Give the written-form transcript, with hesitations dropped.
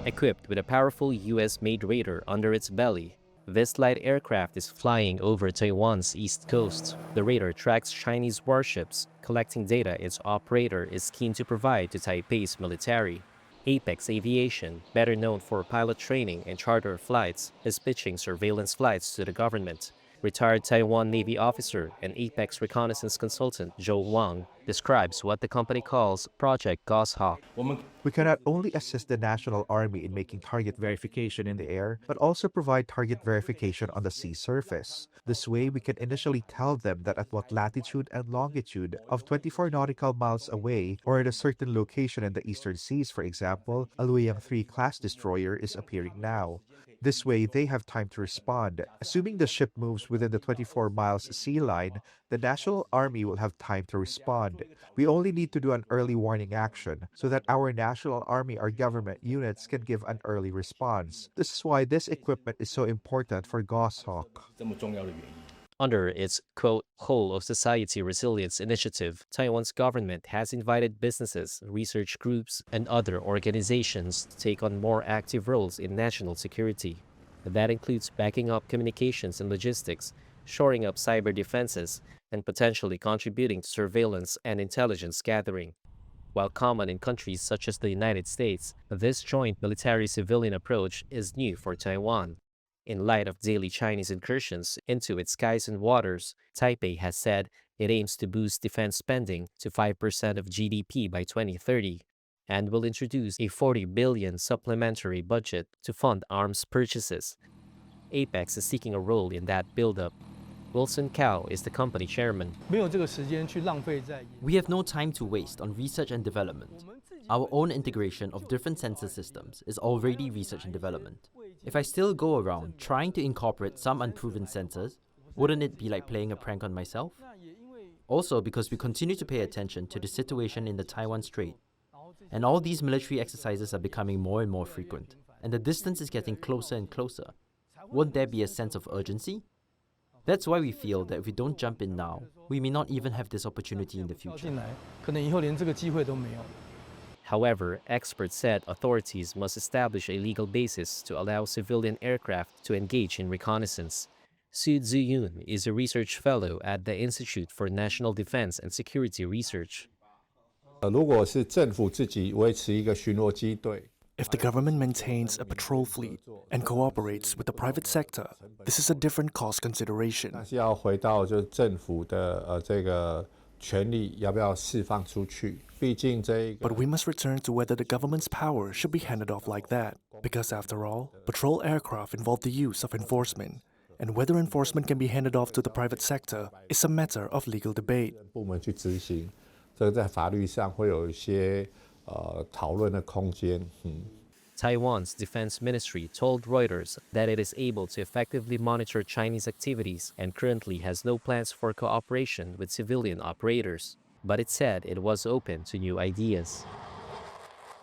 Equipped with a powerful US-made radar under its belly, this light aircraft is flying over Taiwan's east coast. The radar tracks Chinese warships, collecting data its operator is keen to provide to Taipei's military. Apex Aviation, better known for pilot training and charter flights, is pitching surveillance flights to the government. Retired Taiwan Navy officer and Apex reconnaissance consultant Zhou Wang describes what the company calls Project Goshawk. We can not only assist the National Army in making target verification in the air, but also provide target verification on the sea surface. This way, we can initially tell them that at what latitude and longitude of 24 nautical miles away, or at a certain location in the eastern seas, for example, a Luoyang 3 class destroyer is appearing now. This way, they have time to respond. Assuming the ship moves within the 24 miles sea line, the National Army will have time to respond. We only need to do an early warning action so that our National Army or government units can give an early response. This is why this equipment is so important for Goshawk. Under its, quote, whole of society resilience initiative, Taiwan's government has invited businesses, research groups, and other organizations to take on more active roles in national security. That includes backing up communications and logistics, shoring up cyber defenses, and potentially contributing to surveillance and intelligence gathering. While common in countries such as the United States, this joint military-civilian approach is new for Taiwan. In light of daily Chinese incursions into its skies and waters, Taipei has said it aims to boost defense spending to 5% of GDP by 2030 and will introduce a 40 billion supplementary budget to fund arms purchases. Apex is seeking a role in that buildup. Wilson Cao is the company chairman. We have no time to waste on research and development. Our own integration of different sensor systems is already research and development. If I still go around trying to incorporate some unproven sensors, wouldn't it be like playing a prank on myself? Also, because we continue to pay attention to the situation in the Taiwan Strait, and all these military exercises are becoming more and more frequent, and the distance is getting closer and closer. Won't there be a sense of urgency? That's why we feel that if we don't jump in now, we may not even have this opportunity in the future. However, experts said authorities must establish a legal basis to allow civilian aircraft to engage in reconnaissance. Su Ziyun is a research fellow at the Institute for National Defense and Security Research. If the government maintains a patrol fleet and cooperates with the private sector, this is a different cost consideration. But we must return to whether the government's power should be handed off like that, because after all, patrol aircraft involve the use of enforcement, and whether enforcement can be handed off to the private sector is a matter of legal debate. Taiwan's defense ministry told Reuters that it is able to effectively monitor Chinese activities and currently has no plans for cooperation with civilian operators. But it said it was open to new ideas.